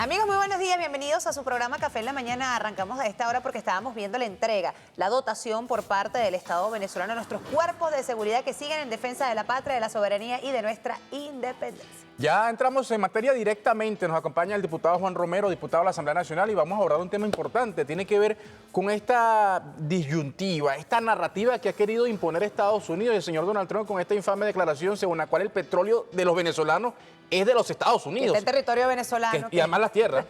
Amigos, muy buenos días, bienvenidos a su programa Café en la Mañana. Arrancamos a esta hora porque estábamos viendo la entrega, la dotación por parte del Estado venezolano a nuestros cuerpos de seguridad que siguen en defensa de la patria, de la soberanía y de nuestra independencia. Ya entramos en materia directamente, nos acompaña el diputado Juan Romero, diputado de la Asamblea Nacional, y vamos a abordar un tema importante, tiene que ver con esta disyuntiva, esta narrativa que ha querido imponer Estados Unidos y el señor Donald Trump con esta infame declaración según la cual el petróleo de los venezolanos es de los Estados Unidos. Que es el territorio venezolano. Y además las tierras,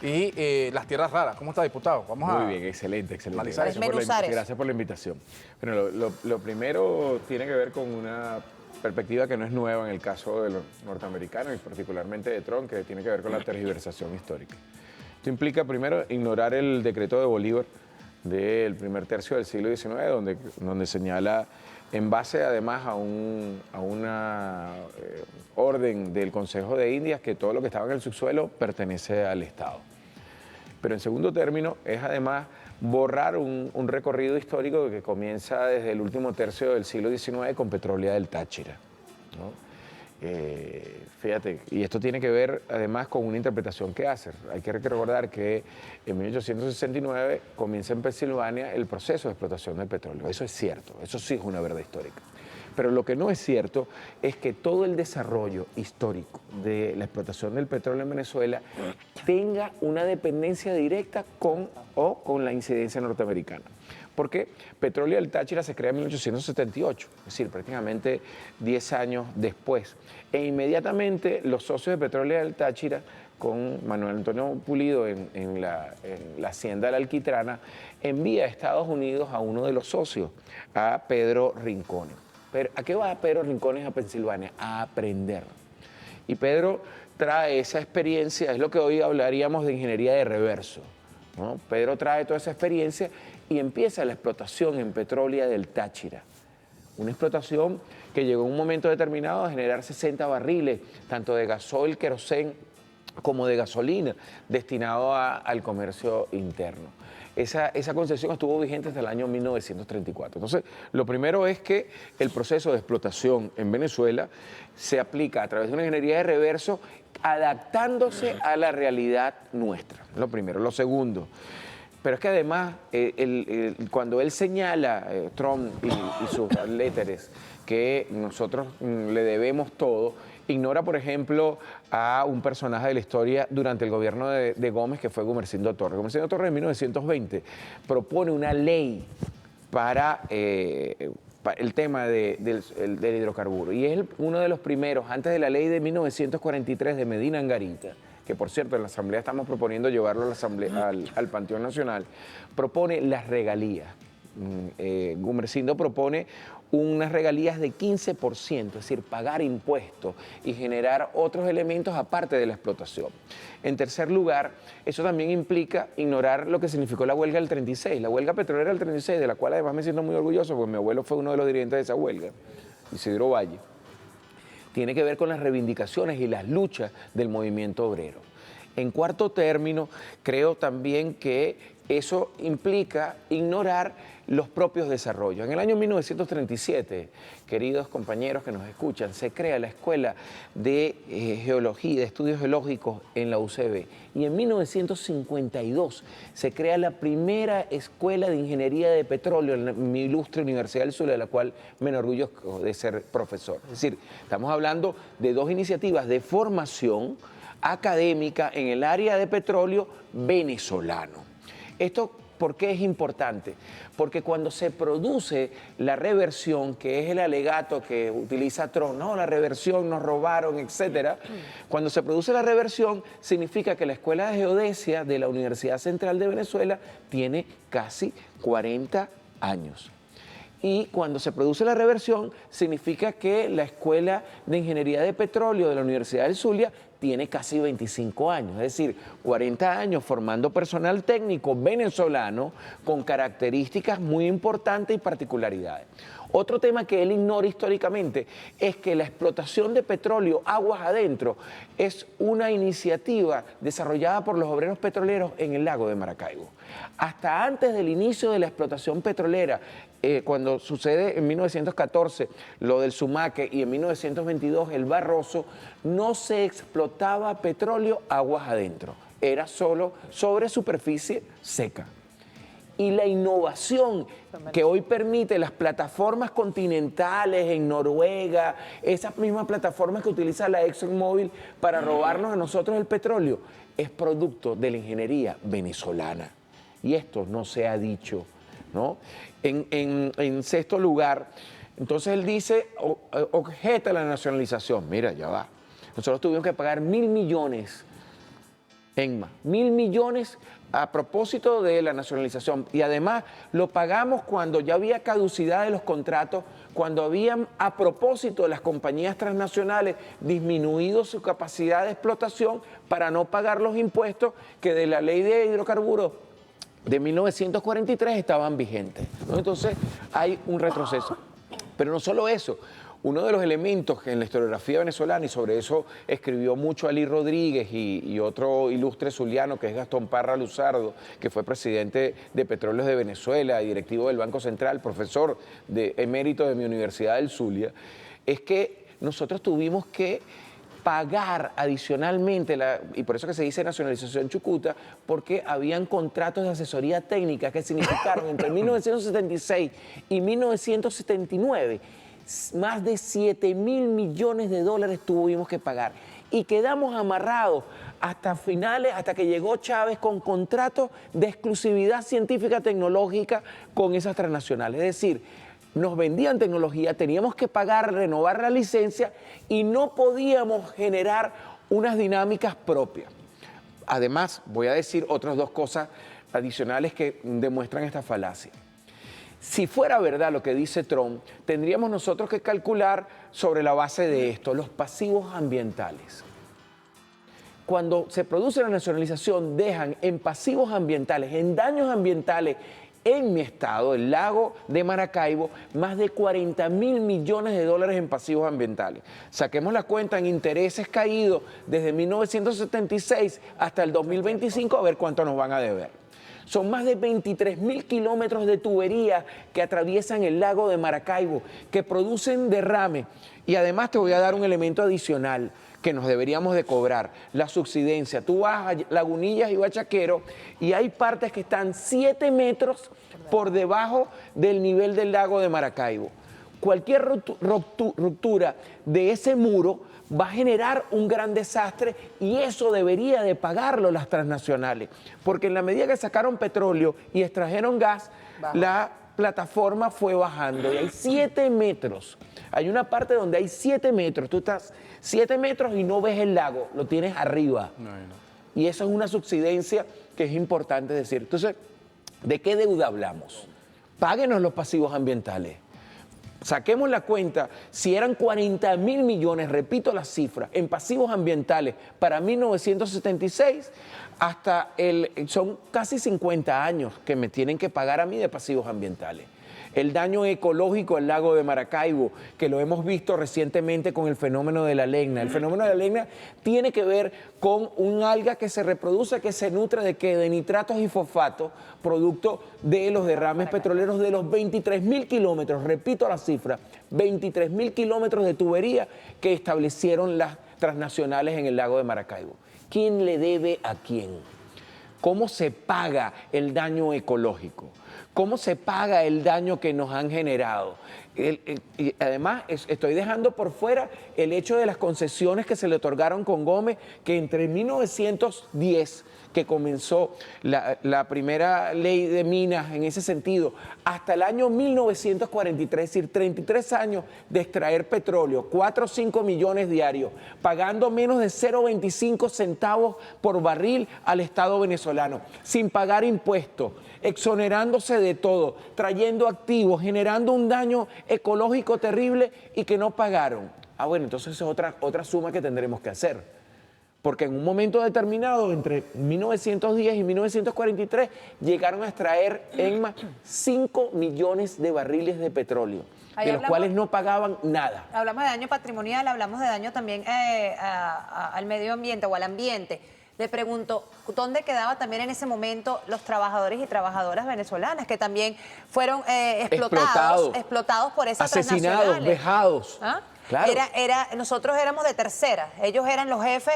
y las tierras raras. ¿Cómo está, diputado? Vamos a... Muy bien, excelente. Gracias por la invitación. Bueno, lo primero tiene que ver con una perspectiva que no es nueva en el caso de los norteamericanos y particularmente de Trump, que tiene que ver con la tergiversación histórica. Esto implica, primero, ignorar el decreto de Bolívar del primer tercio del siglo XIX, donde señala, en base además a una orden del Consejo de Indias, que todo lo que estaba en el subsuelo pertenece al Estado. Pero en segundo término, es además borrar un recorrido histórico que comienza desde el último tercio del siglo XIX con Petrólea del Táchira, ¿no? Fíjate, y esto tiene que ver además con una interpretación que hace. Hay que recordar que en 1869 comienza en Pensilvania el proceso de explotación del petróleo. Eso es cierto, eso sí es una verdad histórica. Pero lo que no es cierto es que todo el desarrollo histórico de la explotación del petróleo en Venezuela tenga una dependencia directa con la incidencia norteamericana. Porque Petróleo del Táchira se crea en 1878, es decir, prácticamente 10 años después. E inmediatamente los socios de Petróleo del Táchira, con Manuel Antonio Pulido en la hacienda de la Alquitrana, envía a Estados Unidos a uno de los socios, a Pedro Rincones. Pero, ¿a qué va Pedro Rincones a Pensilvania? A aprender. Y Pedro trae esa experiencia, es lo que hoy hablaríamos de ingeniería de reverso, ¿no? Pedro trae toda esa experiencia y empieza la explotación en Petrólea del Táchira. Una explotación que llegó en un momento determinado a generar 60 barriles, tanto de gasoil, querosén, como de gasolina, destinado al comercio interno. Esa concesión estuvo vigente hasta el año 1934. Entonces, lo primero es que el proceso de explotación en Venezuela se aplica a través de una ingeniería de reverso, adaptándose a la realidad nuestra. Lo primero. Lo segundo, pero es que además, cuando él señala, Trump y sus letteres, que nosotros le debemos todo, ignora, por ejemplo, a un personaje de la historia durante el gobierno de Gómez, que fue Gumersindo Torres. Gumersindo Torres en 1920 propone una ley para el tema del hidrocarburo. Y es uno de los primeros, antes de la ley de 1943 de Medina Angarita, que por cierto en la Asamblea estamos proponiendo llevarlo a la Asamblea, al Panteón Nacional, propone las regalías. Gumersindo propone unas regalías de 15%, es decir, pagar impuestos y generar otros elementos aparte de la explotación. En tercer lugar, eso también implica ignorar lo que significó la huelga del 36, la huelga petrolera del 36, de la cual además me siento muy orgulloso porque mi abuelo fue uno de los dirigentes de esa huelga, Isidro Valle. Tiene que ver con las reivindicaciones y las luchas del movimiento obrero. En cuarto término, creo también que eso implica ignorar los propios desarrollos. En el año 1937, queridos compañeros que nos escuchan, se crea la Escuela de Geología, de Estudios Geológicos en la UCB. Y en 1952 se crea la primera Escuela de Ingeniería de Petróleo en mi ilustre Universidad del Zulia, de la cual me enorgullezco de ser profesor. Es decir, estamos hablando de dos iniciativas de formación académica en el área de petróleo venezolano. Esto, ¿por qué es importante? Porque cuando se produce la reversión, que es el alegato que utiliza Trump, no, la reversión, nos robaron, etcétera. Cuando se produce la reversión, significa que la Escuela de Geodesia de la Universidad Central de Venezuela tiene casi 40 años. Y cuando se produce la reversión, significa que la Escuela de Ingeniería de Petróleo de la Universidad del Zulia tiene casi 25 años, es decir, 40 años formando personal técnico venezolano con características muy importantes y particularidades. Otro tema que él ignora históricamente es que la explotación de petróleo aguas adentro es una iniciativa desarrollada por los obreros petroleros en el lago de Maracaibo. Hasta antes del inicio de la explotación petrolera, cuando sucede en 1914 lo del Sumaque y en 1922 el Barroso, no se explotaba petróleo aguas adentro. era solo sobre superficie seca. Y la innovación que hoy permite las plataformas continentales en Noruega, esas mismas plataformas que utiliza la ExxonMobil para robarnos a nosotros el petróleo, es producto de la ingeniería venezolana. Y esto no se ha dicho, ¿no? En sexto lugar, entonces él dice, objeta la nacionalización. Mira, ya va. Nosotros tuvimos que pagar 1.000 millones, ENMA, 1.000 millones a propósito de la nacionalización. Y además lo pagamos cuando ya había caducidad de los contratos, cuando habían, a propósito de las compañías transnacionales, disminuido su capacidad de explotación para no pagar los impuestos que de la ley de hidrocarburos de 1943 estaban vigentes, ¿no? Entonces hay un retroceso. Pero no solo eso. Uno de los elementos en la historiografía venezolana, y sobre eso escribió mucho Ali Rodríguez y otro ilustre zuliano que es Gastón Parra Luzardo, que fue presidente de Petróleos de Venezuela y directivo del Banco Central, profesor emérito de mi Universidad del Zulia, es que nosotros tuvimos que pagar adicionalmente, y por eso que se dice nacionalización chucuta, porque habían contratos de asesoría técnica que significaron entre 1976 y 1979 más de 7.000 millones de dólares tuvimos que pagar. Y quedamos amarrados hasta finales, hasta que llegó Chávez con contratos de exclusividad científica tecnológica con esas transnacionales. Es decir, nos vendían tecnología, teníamos que pagar, renovar la licencia y no podíamos generar unas dinámicas propias. Además, voy a decir otras dos cosas adicionales que demuestran esta falacia. Si fuera verdad lo que dice Trump, tendríamos nosotros que calcular sobre la base de esto, los pasivos ambientales. Cuando se produce la nacionalización, dejan en pasivos ambientales, en daños ambientales, en mi estado, el lago de Maracaibo, más de 40.000 millones de dólares en pasivos ambientales. Saquemos la cuenta en intereses caídos desde 1976 hasta el 2025, a ver cuánto nos van a deber. Son más de 23.000 kilómetros de tuberías que atraviesan el lago de Maracaibo, que producen derrame. Y además te voy a dar un elemento adicional que nos deberíamos de cobrar, la subsidencia. Tú vas a Lagunillas y Bachaquero y hay partes que están 7 metros por debajo del nivel del lago de Maracaibo. Cualquier ruptura de ese muro va a generar un gran desastre y eso debería de pagarlo las transnacionales, porque en la medida que sacaron petróleo y extrajeron gas, la plataforma fue bajando y hay 7 metros. Hay una parte donde hay 7 metros, tú estás 7 metros y no ves el lago, lo tienes arriba. No. Y eso es una subsidencia que es importante decir. Entonces, ¿de qué deuda hablamos? Páguenos los pasivos ambientales. Saquemos la cuenta, si eran 40.000 millones, repito la cifra, en pasivos ambientales para 1976, son casi 50 años que me tienen que pagar a mí de pasivos ambientales. El daño ecológico al lago de Maracaibo, que lo hemos visto recientemente con el fenómeno de la legna. El fenómeno de la legna tiene que ver con un alga que se reproduce, que se nutre de nitratos y fosfatos, producto de los derrames petroleros de los 23.000 kilómetros, repito la cifra, 23.000 kilómetros de tubería que establecieron las transnacionales en el lago de Maracaibo. ¿Quién le debe a quién? ¿Cómo se paga el daño ecológico? ¿Cómo se paga el daño que nos han generado? Y además, estoy dejando por fuera el hecho de las concesiones que se le otorgaron con Gómez, que entre 1910, que comenzó la primera ley de minas en ese sentido, hasta el año 1943, es decir, 33 años de extraer petróleo, 4 o 5 millones diarios, pagando menos de 0,25 centavos por barril al Estado venezolano, sin pagar impuestos, exonerándose de todo, trayendo activos, generando un daño ecológico terrible y que no pagaron. Ah, bueno, entonces es otra suma que tendremos que hacer. Porque en un momento determinado, entre 1910 y 1943, llegaron a extraer ENMA 5 millones de barriles de petróleo, de los cuales no pagaban nada. Hablamos de daño patrimonial, hablamos de daño también al medio ambiente o al ambiente. Le pregunto, ¿dónde quedaban también en ese momento los trabajadores y trabajadoras venezolanas que también fueron explotados por esas asesinados, transnacionales? vejados? ¿Ah? Claro. Nosotros éramos de tercera, ellos eran los jefes.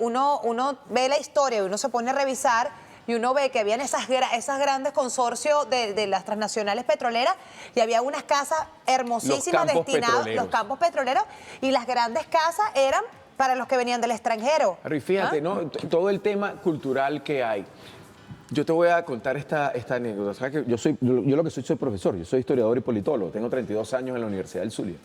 Uno ve la historia y uno se pone a revisar y uno ve que habían esas grandes consorcios de las transnacionales petroleras y había unas casas hermosísimas destinadas, los campos petroleros, y las grandes casas eran para los que venían del extranjero. Pero y fíjate, ¿no? Todo el tema cultural que hay. Yo te voy a contar esta anécdota. ¿Sabes que yo lo que soy profesor, yo soy historiador y politólogo, tengo 32 años en la Universidad del Zulia.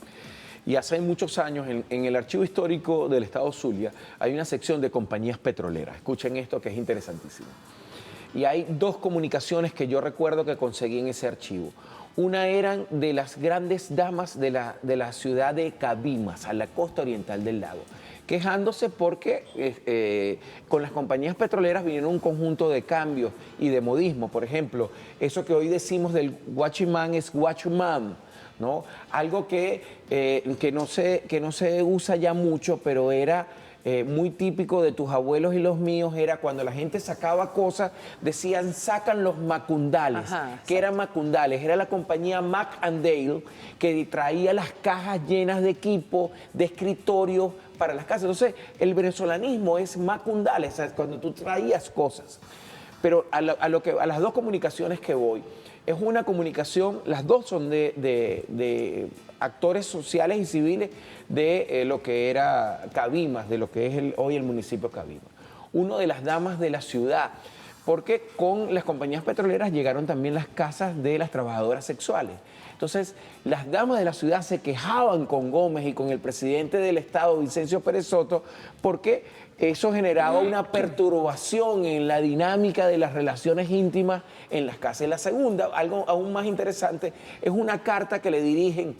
Y hace muchos años, en el archivo histórico del estado Zulia, hay una sección de compañías petroleras. Escuchen esto que es interesantísimo. Y hay dos comunicaciones que yo recuerdo que conseguí en ese archivo. Una eran de las grandes damas de la ciudad de Cabimas, a la costa oriental del lago, quejándose porque con las compañías petroleras vinieron un conjunto de cambios y de modismo. Por ejemplo, eso que hoy decimos del guachimán es guachumán, ¿no? Algo que no se usa ya mucho, pero era muy típico de tus abuelos y los míos, era cuando la gente sacaba cosas, decían sacan los macundales. Ajá, ¿Qué eran macundales? Era la compañía Mac and Dale que traía las cajas llenas de equipo, de escritorios para las casas. Entonces, el venezolanismo es macundales, ¿sabes? Cuando tú traías cosas. Pero a las dos comunicaciones que voy, es una comunicación, las dos son de actores sociales y civiles de lo que era Cabimas, de lo que es hoy el municipio de Cabimas. Uno de las damas de la ciudad, porque con las compañías petroleras llegaron también las casas de las trabajadoras sexuales. Entonces, las damas de la ciudad se quejaban con Gómez y con el presidente del estado, Vicencio Pérez Soto, porque eso generaba una perturbación en la dinámica de las relaciones íntimas en las casas. Y la segunda, algo aún más interesante, es una carta que le dirigen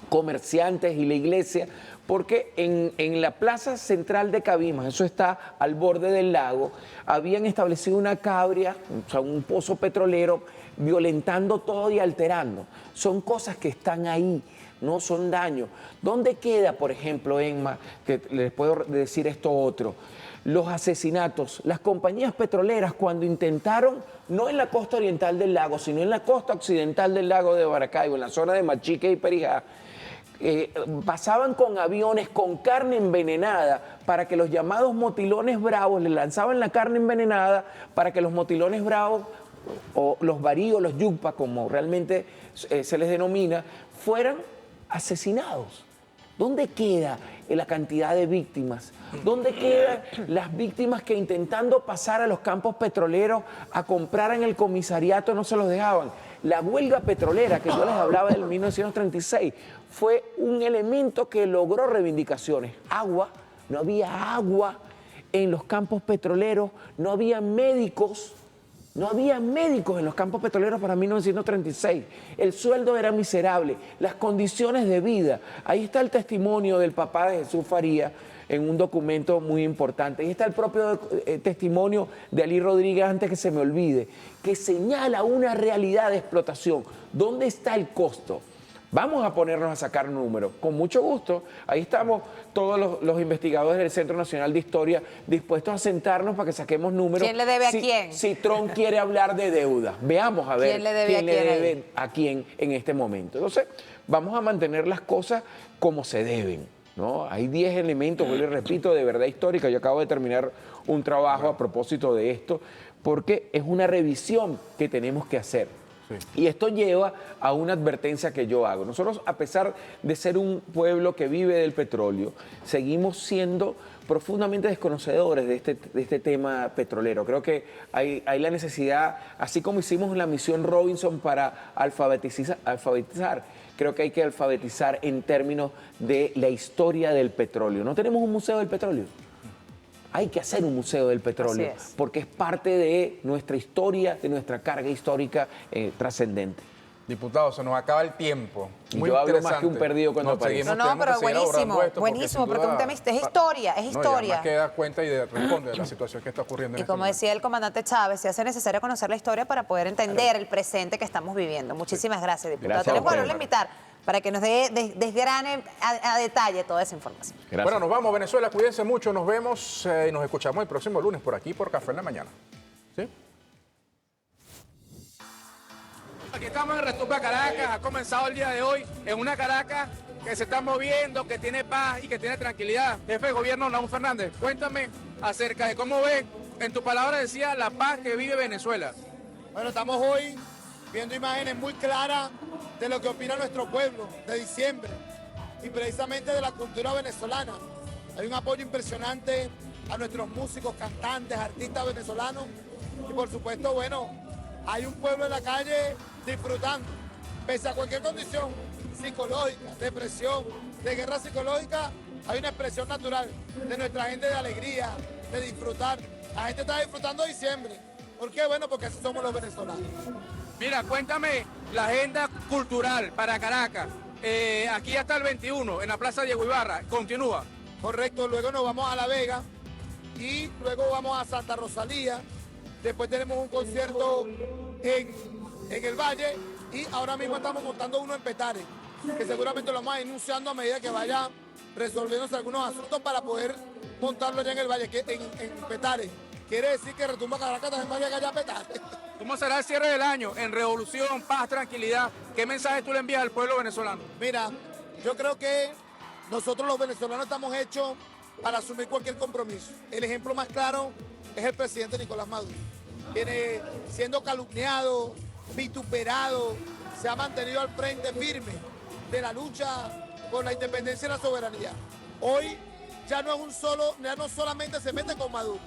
comerciantes y la iglesia, porque en la plaza central de Cabimas, eso está al borde del lago, habían establecido una cabria, o sea, un pozo petrolero, violentando todo y alterando. Son cosas que están ahí, no son daños. ¿Dónde queda, por ejemplo, Emma, que les puedo decir esto otro? Los asesinatos, las compañías petroleras cuando intentaron, no en la costa oriental del lago, sino en la costa occidental del lago de Maracaibo, en la zona de Machique y Perijá, pasaban con aviones con carne envenenada para que los llamados motilones bravos le lanzaban la carne envenenada para que los motilones bravos o los varíos, los yucpa, como realmente se les denomina, fueran asesinados. ¿Dónde queda la cantidad de víctimas? ¿Dónde quedan las víctimas que intentando pasar a los campos petroleros a comprar en el comisariato no se los dejaban? La huelga petrolera que yo les hablaba del 1936 fue un elemento que logró reivindicaciones. Agua, no había agua en los campos petroleros, no había médicos. No había médicos en los campos petroleros para 1936. El sueldo era miserable, las condiciones de vida. Ahí está el testimonio del papá de Jesús Faría en un documento muy importante. Ahí está el propio testimonio de Ali Rodríguez, antes que se me olvide, que señala una realidad de explotación. ¿Dónde está el costo? Vamos a ponernos a sacar números, con mucho gusto. Ahí estamos todos los investigadores del Centro Nacional de Historia dispuestos a sentarnos para que saquemos números. ¿Quién le debe a quién? Si Trump quiere hablar de deuda, veamos a ver ¿Quién le debe a quién en este momento. Entonces, vamos a mantener las cosas como se deben, ¿no? Hay 10 elementos, yo les repito, de verdad histórica. Yo acabo de terminar un trabajo a propósito de esto, porque es una revisión que tenemos que hacer. Sí. Y esto lleva a una advertencia que yo hago. Nosotros, a pesar de ser un pueblo que vive del petróleo, seguimos siendo profundamente desconocedores de este tema petrolero. Creo que hay la necesidad, así como hicimos la misión Robinson para alfabetizar, creo que hay que alfabetizar en términos de la historia del petróleo. No tenemos un museo del petróleo. Hay que hacer un museo del petróleo, porque es parte de nuestra historia, de nuestra carga histórica trascendente. Diputado, se nos acaba el tiempo. Muy yo hablo más que un perdido cuando aparece. No, pero buenísimo, buenísimo, porque un tema es historia, es historia. Y además que da cuenta y responde de la situación que está ocurriendo. Y como decía el comandante Chávez, se hace necesario conocer la historia para poder entender el presente que estamos viviendo. Muchísimas gracias, diputado. Tenemos que volverle a invitar para que nos desgrane a detalle toda esa información. Gracias. Bueno, nos vamos, Venezuela, cuídense mucho, nos vemos y nos escuchamos el próximo lunes por aquí, por Café en la Mañana. ¿Sí? Aquí estamos en Retumba Caracas, ha comenzado el día de hoy en una Caracas que se está moviendo, que tiene paz y que tiene tranquilidad. Jefe de gobierno Nahum Fernández, cuéntame acerca de cómo ves, en tu palabra decía, la paz que vive Venezuela. Bueno, estamos hoy viendo imágenes muy claras de lo que opina nuestro pueblo de diciembre y precisamente de la cultura venezolana. Hay un apoyo impresionante a nuestros músicos, cantantes, artistas venezolanos y por supuesto, bueno, hay un pueblo en la calle disfrutando, pese a cualquier condición psicológica, depresión, de guerra psicológica, hay una expresión natural de nuestra gente de alegría, de disfrutar. La gente está disfrutando diciembre. ¿Por qué? Bueno, porque así somos los venezolanos. Mira, cuéntame la agenda cultural para Caracas. Aquí hasta el 21, en la Plaza Diego Ibarra, continúa. Correcto, luego nos vamos a La Vega y luego vamos a Santa Rosalía. Después tenemos un concierto en el Valle y ahora mismo estamos montando uno en Petare, que seguramente lo vamos a ir anunciando a medida que vaya resolviéndose algunos asuntos para poder montarlo allá en el Valle, que en Petare. Quiere decir que Retumba Caracas también va a llegar allá a Petare. ¿Cómo será el cierre del año? En revolución, paz, tranquilidad. ¿Qué mensaje tú le envías al pueblo venezolano? Mira, yo creo que nosotros los venezolanos estamos hechos para asumir cualquier compromiso. El ejemplo más claro es el presidente Nicolás Maduro. Viene siendo calumniado, vituperado, se ha mantenido al frente firme de la lucha por la independencia y la soberanía. Hoy ya no solamente se mete con Maduro,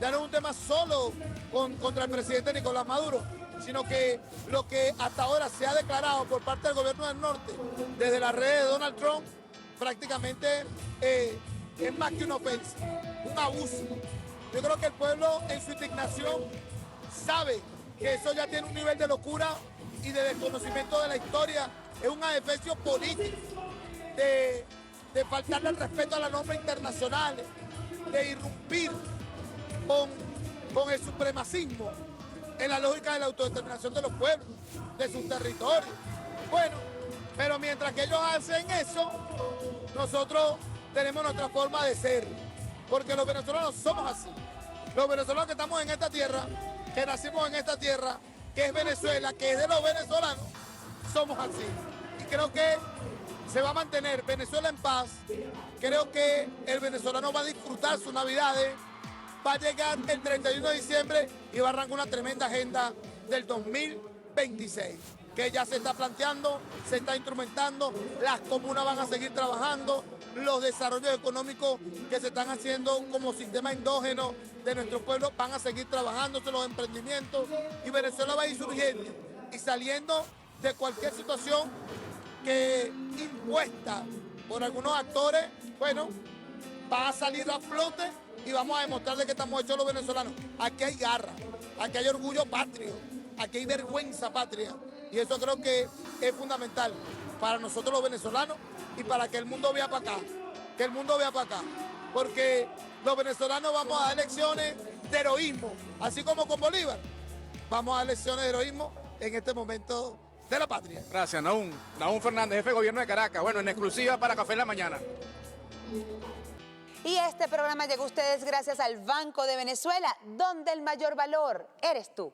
ya no es un tema solo contra el presidente Nicolás Maduro, sino que lo que hasta ahora se ha declarado por parte del gobierno del norte, desde las redes de Donald Trump, prácticamente es más que una ofensa, un abuso. Yo creo que el pueblo en su indignación sabe que eso ya tiene un nivel de locura y de desconocimiento de la historia, es un adefesio político, de faltarle el respeto a las normas internacionales, de irrumpir con el supremacismo en la lógica de la autodeterminación de los pueblos, de sus territorios. Bueno, pero mientras que ellos hacen eso, nosotros tenemos nuestra forma de ser, porque los venezolanos somos así. Los venezolanos que estamos en esta tierra, que nacimos en esta tierra, que es Venezuela, que es de los venezolanos, somos así. Y creo que se va a mantener Venezuela en paz. Creo que el venezolano va a disfrutar sus navidades, va a llegar el 31 de diciembre y va a arrancar una tremenda agenda del 2026, que ya se está planteando, se está instrumentando, las comunas van a seguir trabajando, los desarrollos económicos que se están haciendo como sistema endógeno de nuestro pueblo van a seguir trabajándose, los emprendimientos, y Venezuela va a ir surgiendo y saliendo de cualquier situación que impuesta por algunos actores, bueno, va a salir a flote y vamos a demostrar de que estamos hechos los venezolanos. Aquí hay garra, aquí hay orgullo patrio, aquí hay vergüenza patria. Y eso creo que es fundamental para nosotros los venezolanos y para que el mundo vea para acá. Que el mundo vea para acá. Porque los venezolanos vamos a dar lecciones de heroísmo, así como con Bolívar. Vamos a dar lecciones de heroísmo en este momento de la patria. Gracias, Nahum. Nahum Fernández, jefe de gobierno de Caracas. Bueno, en exclusiva para Café en la Mañana. Y este programa llegó a ustedes gracias al Banco de Venezuela, donde el mayor valor eres tú.